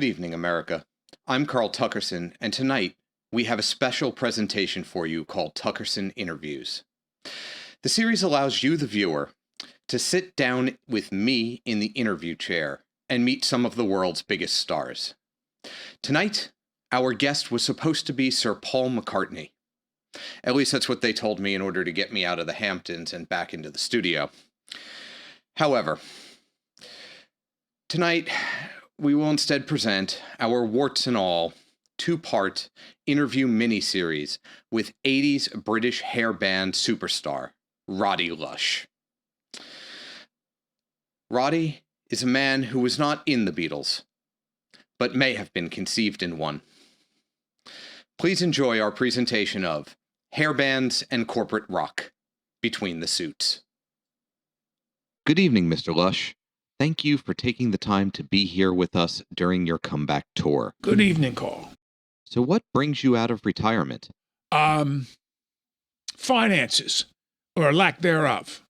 Good evening, America. I'm Carl Tuckerson, and tonight we have a special presentation for you called Tuckerson Interviews. The series allows you, the viewer, to sit down with me in the interview chair and meet some of the world's biggest stars. Tonight, our guest was supposed to be Sir Paul McCartney. At least that's what they told me in order to get me out of the Hamptons and back into the studio. However, tonight we will instead present our warts and all two-part interview miniseries with 80s British hair band superstar Roddy Lush. Roddy is a man who was not in the Beatles, but may have been conceived in one. Please enjoy our presentation of Hair Bands and Corporate Rock, Between the Suits. Good evening, Mr. Lush. Thank you for taking the time to be here with us during your comeback tour. Good evening, Carl. So what brings you out of retirement? Finances, or lack thereof.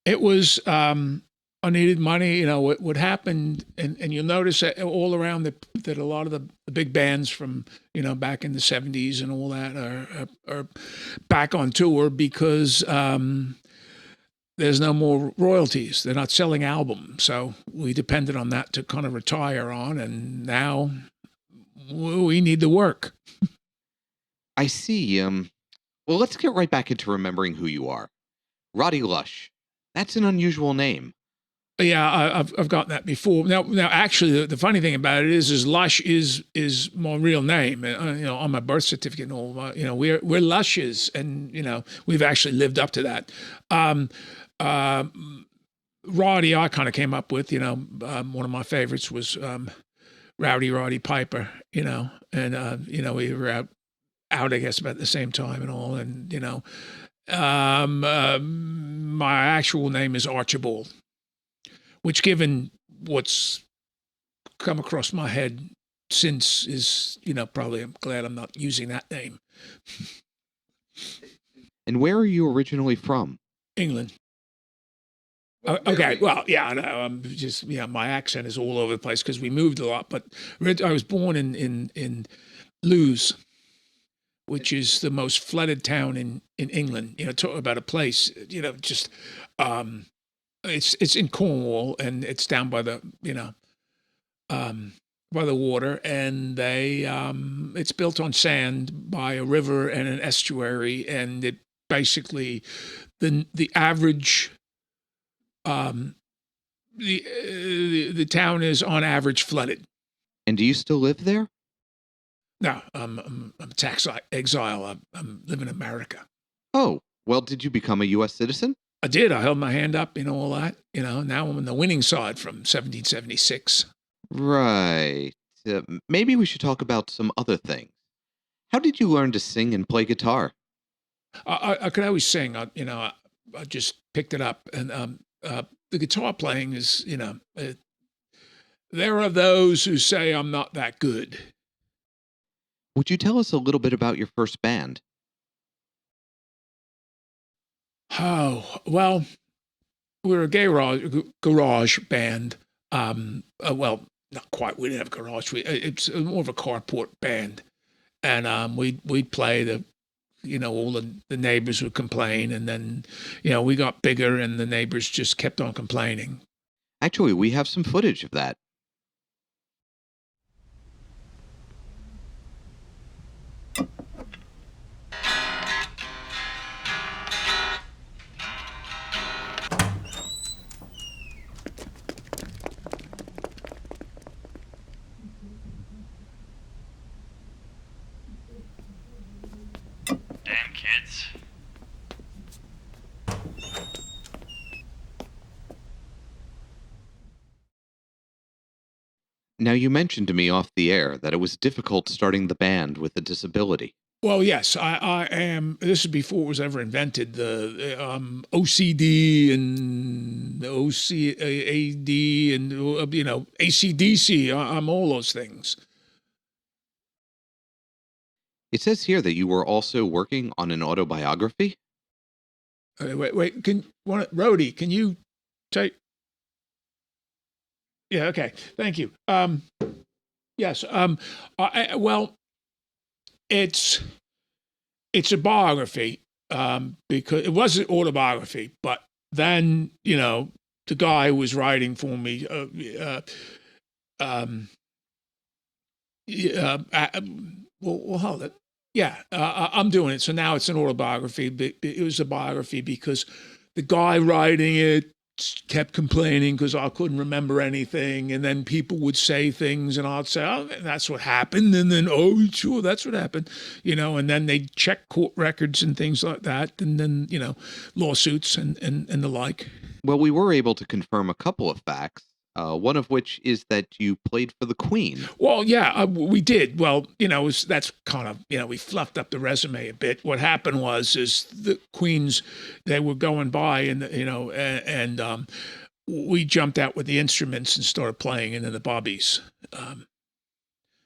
It was unneeded money. You know, what happened, and you'll notice that all around that a lot of the big bands from, back in the 70s and all that are back on tour because there's no more royalties. They're not selling albums. So we depended on that to kind of retire on, and now we need the work. I see. Well, let's get right back into remembering who you are. Roddy Lush. That's an unusual name. Yeah, I've gotten that before. Now, actually, the funny thing about it is Lush is my real name. On my birth certificate and all. We're Lushes, and we've actually lived up to that. Roddy, I kind of came up with. One of my favorites was Rowdy Roddy Piper. And we were out I guess about the same time and all. And my actual name is Archibald, which, given what's come across my head since, is, probably I'm glad I'm not using that name. And where are you originally from? England. Okay, well, yeah, I know. I'm just, my accent is all over the place because we moved a lot. But I was born in Lewes, which is the most flooded town in England. Talk about a place, just it's in Cornwall, and it's down by the by the water, and it's built on sand by a river and an estuary, and it basically the average the town is on average flooded. And do you still live there? No, I'm a tax exile. I'm living in America. Oh, well, did you become a U.S. citizen? I did. I held my hand up, all that. Now I'm on the winning side from 1776. Right. Maybe we should talk about some other things. How did you learn to sing and play guitar? I could always sing. I just picked it up, and the guitar playing is, there are those who say I'm not that good. Would you tell us a little bit about your first band? Oh, well, we're a garage band. Well, not quite. We didn't have garage. It's more of a carport band. And we'd play all the neighbors would complain. And then, we got bigger and the neighbors just kept on complaining. Actually, we have some footage of that. Damn kids. Now, you mentioned to me off the air that it was difficult starting the band with a disability. Well, yes, I am. This is before it was ever invented. The OCD and the OCAD and ACDC. I'm all those things. It says here that you were also working on an autobiography. Wait. Roddy, can you take? Yeah. Okay. Thank you. Yes. Well, it's a biography, because it was an autobiography, but then the guy who was writing for me, um, well, hold it. Yeah, I'm doing it. So now it's an autobiography. But it was a biography because the guy writing it kept complaining because I couldn't remember anything, and then people would say things, and I'd say, "Oh, that's what happened," and then, "Oh, sure, that's what happened," and then they'd check court records and things like that, and then lawsuits and the like. Well, we were able to confirm a couple of facts. One of which is that you played for the Queen. Well, yeah, we did. Well, that's kind of, we fluffed up the resume a bit. What happened is the Queens, they were going by, and we jumped out with the instruments and started playing, and then the bobbies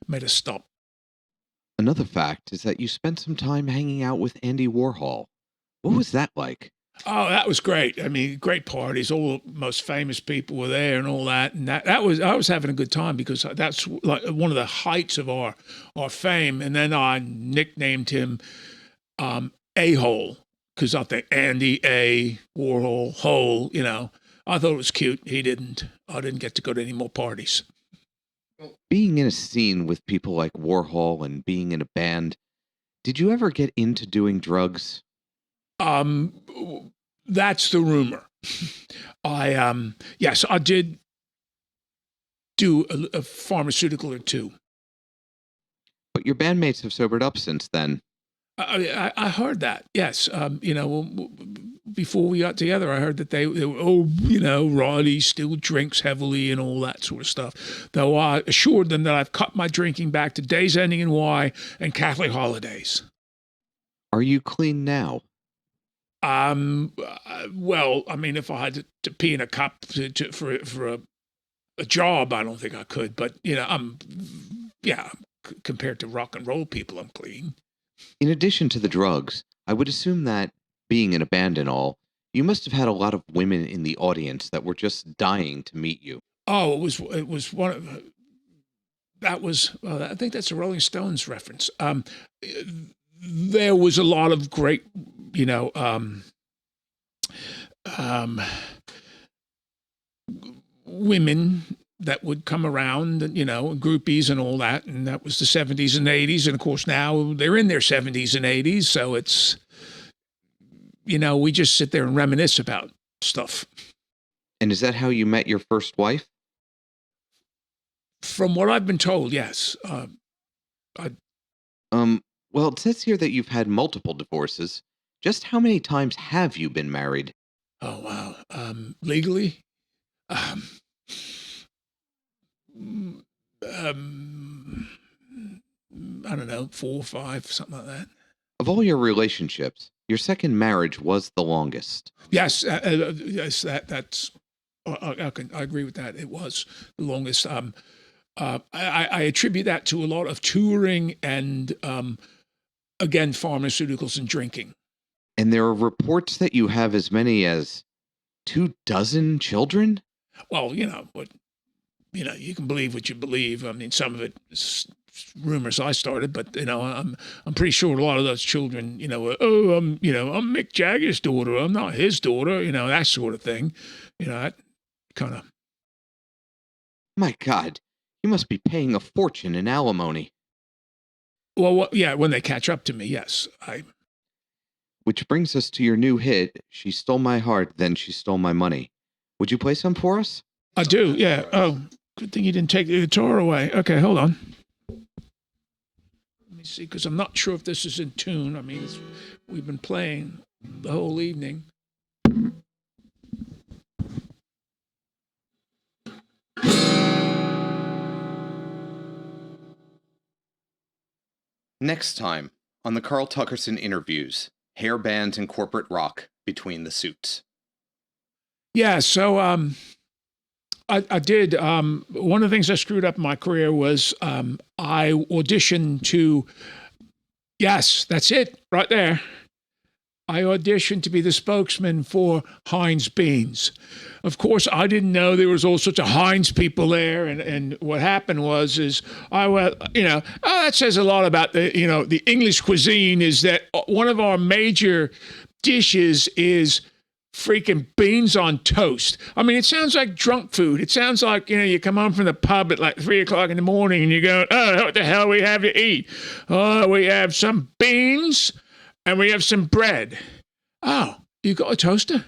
made us stop. Another fact is that you spent some time hanging out with Andy Warhol. What was that like? Oh, that was great. I mean, great parties. All the most famous people were there and all that. And that was, I was having a good time because that's like one of the heights of our fame. And then I nicknamed him A-Hole because I think Andy A, Warhol, Hole, I thought it was cute. He didn't. I didn't get to go to any more parties. Being in a scene with people like Warhol and being in a band, did you ever get into doing drugs? That's the rumor. Yes, I did do a pharmaceutical or two. But your bandmates have sobered up since then. I heard that. Yes. Before we got together, I heard that they were, Roddy still drinks heavily and all that sort of stuff. Though I assured them that I've cut my drinking back to days ending in Y and Catholic holidays. Are you clean now? Well, I mean, if I had to pee in a cup for a job, I don't think I could. But compared to rock and roll people, I'm clean. In addition to the drugs, I would assume that, being in a band and all, you must have had a lot of women in the audience that were just dying to meet you. Oh, it was one of that was. I think that's a Rolling Stones reference. There was a lot of great, women that would come around, groupies and all that. And that was the 70s and 80s. And of course, now they're in their 70s and 80s. So it's, we just sit there and reminisce about stuff. And is that how you met your first wife? From what I've been told, yes. Well, it says here that you've had multiple divorces. Just how many times have you been married? Oh, wow. Legally? I don't know, 4 or 5, something like that. Of all your relationships, your second marriage was the longest. Yes, yes, that's. I agree with that. It was the longest. I attribute that to a lot of touring and, again, pharmaceuticals and drinking. And there are reports that you have as many as 24 children? Well, but you can believe what you believe. I mean, some of it is rumors I started, but I'm pretty sure a lot of those children, I'm Mick Jagger's daughter. I'm not his daughter. That sort of thing. That kind of. My God, you must be paying a fortune in alimony. Well, yeah, when they catch up to me, yes, Which brings us to your new hit, She Stole My Heart, Then She Stole My Money. Would you play some for us? I do, yeah. Oh, good thing you didn't take the guitar away. Okay, hold on. Let me see, because I'm not sure if this is in tune. I mean, we've been playing the whole evening. Next time on the Carl Tuckerson Interviews, hair bands and corporate rock between the suits. Yeah, so I did. One of the things that screwed up my career was I auditioned to, yes, that's it, right there. I auditioned to be the spokesman for Heinz Beans. Of course, I didn't know there was all sorts of Heinz people there, and what happened is I went, that says a lot about the English cuisine. Is that one of our major dishes is freaking beans on toast. I mean, it sounds like drunk food. It sounds like, you come home from the pub at like 3 o'clock in the morning and you go, oh, what the hell we have to eat? Oh, we have some beans and we have some bread. Oh, you got a toaster?